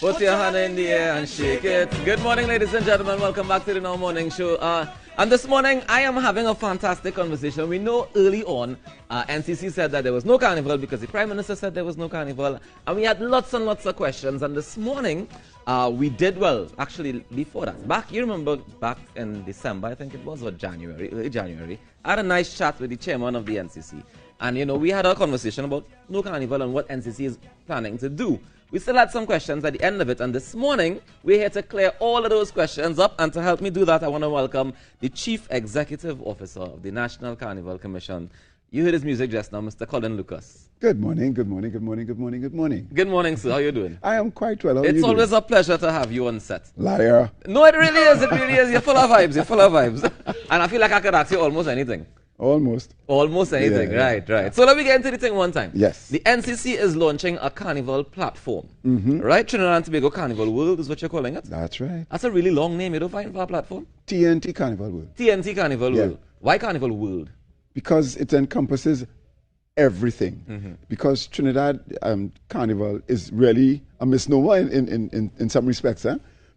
Put your hand in the air and shake it. Good morning, ladies and gentlemen. Welcome back to the Now Morning Show. And this morning, I am having a fantastic conversation. We know early on, NCC said that there was no carnival because the Prime Minister said there was no carnival. And we had lots and lots of questions. And this morning, we did well. Actually, before that, you remember back in December, I think it was, or January, early January, I had a nice chat with the chairman of the NCC. And, you know, we had a conversation about no carnival and what NCC is planning to do. We still had some questions at the end of it, and this morning, we're here to clear all of those questions up, and to help me do that, I want to welcome the Chief Executive Officer of the National Carnival Commission. You heard his music just now, Mr. Colin Lucas. Good morning, good morning, good morning, good morning, good morning. Good morning, sir. How are you doing? I am quite well. How are you It's always doing? a pleasure to have you on set. Liar. No, it really is. It really is. You're full of vibes. You're full of vibes. And I feel like I could ask you almost anything. Almost. Almost anything, Yeah. right. So let me get into the thing one time. Yes. The NCC is launching a carnival platform, right? Trinidad and Tobago Carnival World is what you're calling it? That's right. That's a really long name, you don't find, for a platform? TNT Carnival World. TNT Carnival Yeah. World. Why Carnival World? Because it encompasses everything. Because Trinidad Carnival is really a misnomer in some respects.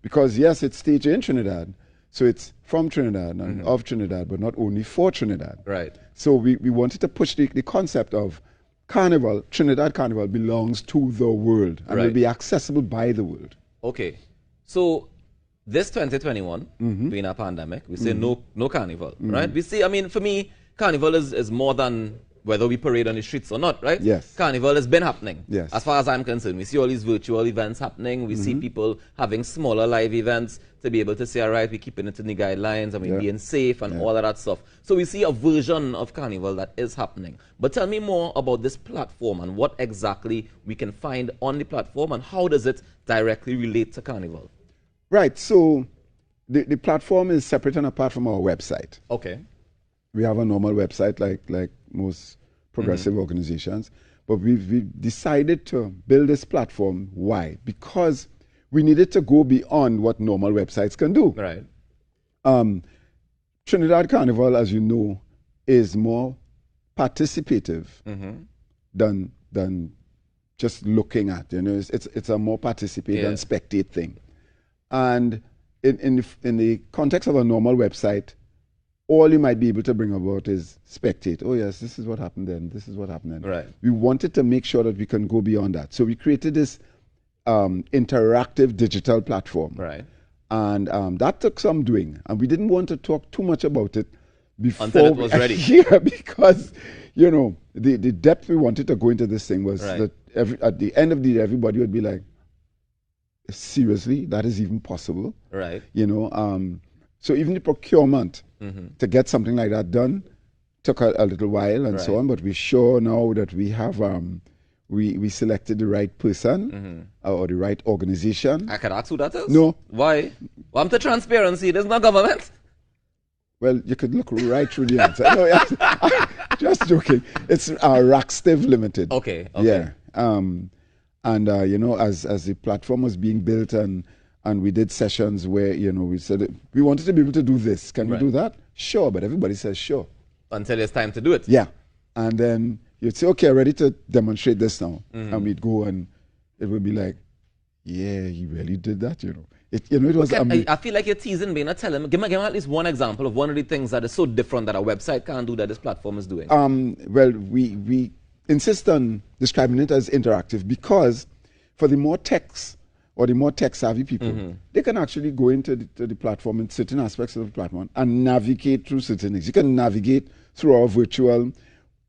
Because yes, it's staged in Trinidad. So it's from Trinidad and of Trinidad, but not only for Trinidad. Right. So we wanted to push the concept of Carnival, Trinidad Carnival belongs to the world and will be accessible by the world. Okay. So this 2021, being a pandemic, we say no carnival, right? We see, I mean, for me, carnival is more than whether we parade on the streets or not, right? Yes. Carnival has been happening. Yes. As far as I'm concerned, we see all these virtual events happening. We see people having smaller live events to be able to say, all right, we're keeping it in the guidelines and we're being safe and all of that stuff. So we see a version of Carnival that is happening. But tell me more about this platform and what exactly we can find on the platform and how does it directly relate to Carnival? Right. So the platform is separate and apart from our website. Okay. We have a normal website like most progressive organizations, but we've decided to build this platform. Why? Because we needed to go beyond what normal websites can do. Right. Trinidad Carnival, as you know, is more participative than just looking at. You know, it's a more participate and spectate thing. And in the context of a normal website, all you might be able to bring about is spectate. Oh, yes, this is what happened then. This is what happened then. Right. We wanted to make sure that we can go beyond that. So we created this interactive digital platform. Right. And that took some doing. And we didn't want to talk too much about it before until it was ready. Yeah, because, you know, the depth we wanted to go into this thing was that at the end of the day, everybody would be like, seriously, that is even possible? Right. You know, so even the procurement to get something like that done took a little while and so on, but we're sure now that we have we selected the right person or the right organization. I can ask who that is? No. Why? Well, I'm to transparency. There's no government. Well, you could look right through the answer. No, just joking. It's Rackstive Limited. Okay. Yeah. And you know, as the platform was being built and we did sessions where, you know, we said, we wanted to be able to do this. Can we do that? Sure, but everybody says sure. Until it's time to do it. Yeah. And then you'd say, okay, ready to demonstrate this now. And we'd go and it would be like, yeah, he really did that, you know. It was I feel like you're teasing me. Not telling me. Give me at least one example of one of the things that is so different that a website can't do that this platform is doing. Well, we insist on describing it as interactive because for the more techs or the more tech-savvy people, they can actually go into the platform in certain aspects of the platform and navigate through certain things. You can navigate through our virtual,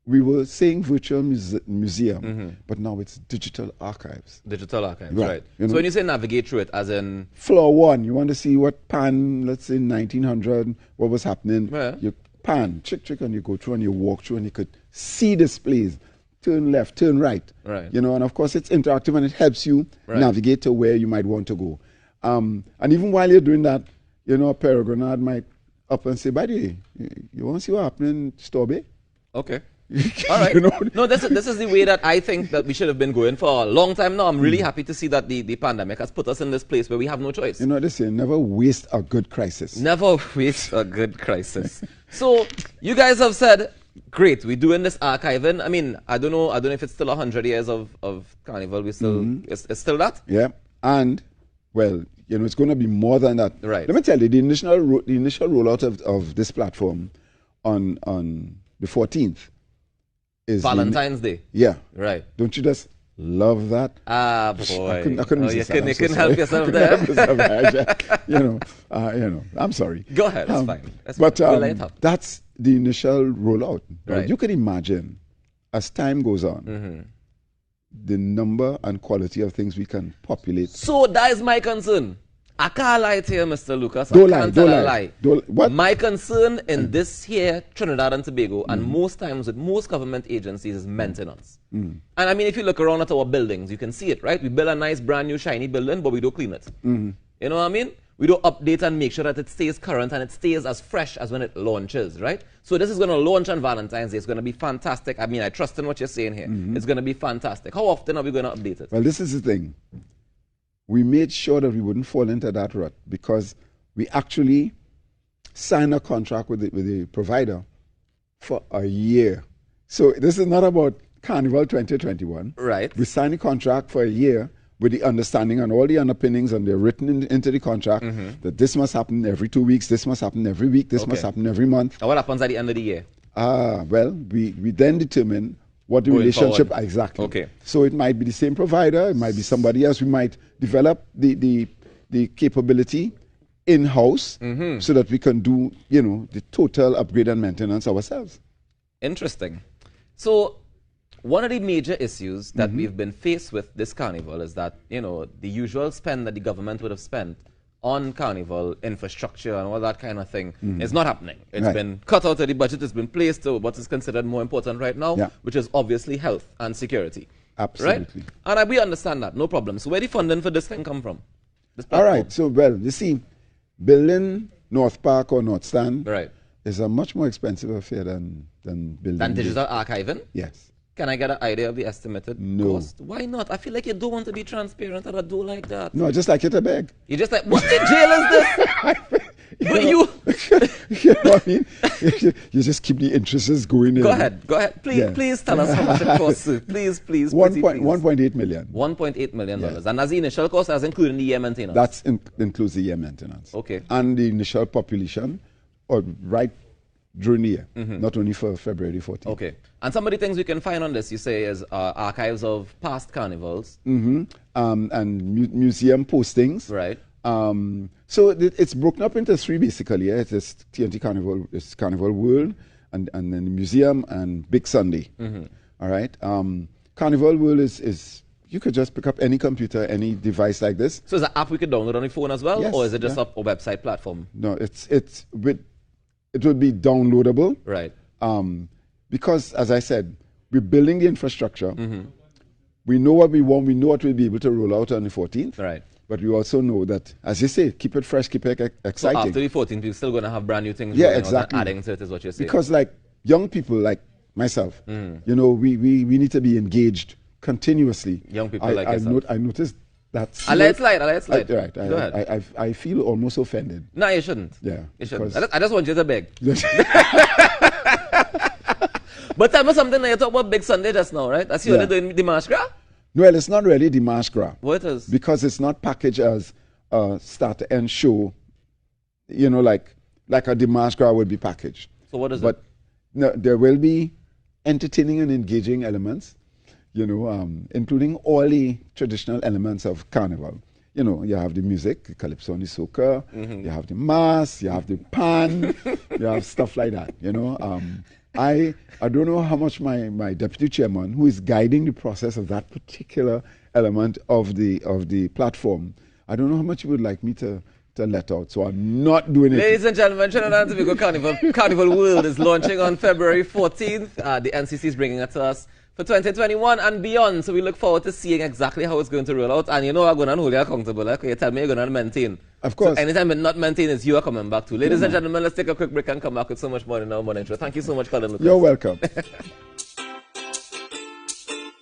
we were saying virtual museum, but now it's digital archives. Digital archives, right. You know? So when you say navigate through it, as in? Floor 1, you want to see what let's say 1900, what was happening. Yeah. You chick, and you go through and you walk through and you could see displays. Turn left, turn right. Right. You know, and of course it's interactive and it helps you navigate to where you might want to go. And even while you're doing that, you know, a peregrinator might up and say, by the way, you want to see what happened in Storby? Okay. All right. You know? No, this is the way that I think that we should have been going for a long time now. I'm really happy to see that the pandemic has put us in this place where we have no choice. You know, they say, never waste a good crisis. Never waste a good crisis. So you guys have said, great, we're doing this archiving. I mean, I don't know if it's still 100 years of Carnival. We still, it's still that? Yeah. And, well, you know, it's going to be more than that. Right. Let me tell you, the initial rollout of this platform on the 14th is Valentine's Day. Yeah. Right. Don't you just love that? Ah, boy. I couldn't resist that. You couldn't help yourself there. you know, I'm sorry. Go ahead. That's fine. But we'll lay it up. that's the initial rollout. Right. You could imagine, as time goes on, the number and quality of things we can populate. So that is my concern. I can't lie to you, Mr. Lucas. Don't I lie, can't don't tell a lie. lie. What? My concern in this here Trinidad and Tobago, and most times with most government agencies, is maintenance. And I mean, if you look around at our buildings, you can see it, right? We build a nice, brand new, shiny building, but we don't clean it. You know what I mean? We don't update and make sure that it stays current and it stays as fresh as when it launches, right? So this is going to launch on Valentine's Day. It's going to be fantastic. I mean, I trust in what you're saying here. It's going to be fantastic. How often are we going to update it? Well, this is the thing. We made sure that we wouldn't fall into that rut because we actually signed a contract with the provider for a year. So this is not about Carnival 2021. Right. We signed a contract for a year with the understanding and all the underpinnings, and they're written into the contract that this must happen every 2 weeks, this must happen every week, this must happen every month. And what happens at the end of the year? Well, we then determine what the Going relationship forward. exactly. Okay. So it might be the same provider, it might be somebody else. We might develop the capability in-house so that we can do, you know, the total upgrade and maintenance ourselves. Interesting. So one of the major issues that we've been faced with this Carnival is that, you know, the usual spend that the government would have spent on Carnival infrastructure and all that kind of thing is not happening. It's been cut out of the budget. It's been placed to what is considered more important right now, which is obviously health and security. Absolutely. Right? And we understand that, no problem. So where the funding for this thing come from? This All right. So, well, you see, building North Park or North Stand is a much more expensive affair than building. Than digital archiving? Yes. Can I get an idea of the estimated No. cost? Why not? I feel like you don't want to be transparent and I do like that. No, just like you to beg. You're just like, what the jail is this? But you you know what I mean? You just keep the interests going in. Go ahead. Please tell us how much it costs. Please. 1.8 million. $1.8 million. And as the initial cost, as including the year maintenance? That includes the year maintenance. Okay. And the initial population, or right during the year, not only for February 14th. Okay. And some of the things we can find on this, you say, is archives of past carnivals. And museum postings. Right. So it's broken up into three basically. It's TNT Carnival, it's Carnival World, and then the museum and Big Sunday. All right. Carnival World is you could just pick up any computer, any device like this. So is an app we could download on the phone as well, Yes, or is it just a website platform? No, it will be downloadable. Right. Because as I said, we're building the infrastructure. We know what we want. We know what we'll be able to roll out on the 14th. Right. But we also know that, as you say, keep it fresh, keep it exciting. So after the 14th, we're still going to have brand new things. Yeah, exactly. Adding to it is what you're saying. Because like young people like myself, you know, we need to be engaged continuously. Young people like yourself. I noticed that. I let it slide. Right. Go ahead. I feel almost offended. No, you shouldn't. Yeah. You shouldn't. I just want you to beg. But tell me something now. You talk about Big Sunday just now, right? That's you only doing the March Gras? No, well, it's not really the March Gras. What is? Because it's not packaged as a start to end show, you know, like a March Gras would be packaged. So what is it? But no, there will be entertaining and engaging elements, you know, including all the traditional elements of Carnival. You know, you have the music, the calypso and the soca, you have the mass, you have the pan, you have stuff like that, you know. I don't know how much my deputy chairman, who is guiding the process of that particular element of the platform, I don't know how much he would like me to let out. So I'm not doing it. Ladies and gentlemen, Trinidad and Tobago Carnival World is launching on February 14th. The NCC is bringing it to us for 2021 and beyond. So we look forward to seeing exactly how it's going to roll out. And you know I'm going to hold you accountable. Okay? You tell me you're going to maintain. Of course. So anytime it's not maintained, it's you are coming back to. Ladies and gentlemen, let's take a quick break and come back with so much more in our morning show. Thank you so much, Colin Lucas. You're welcome.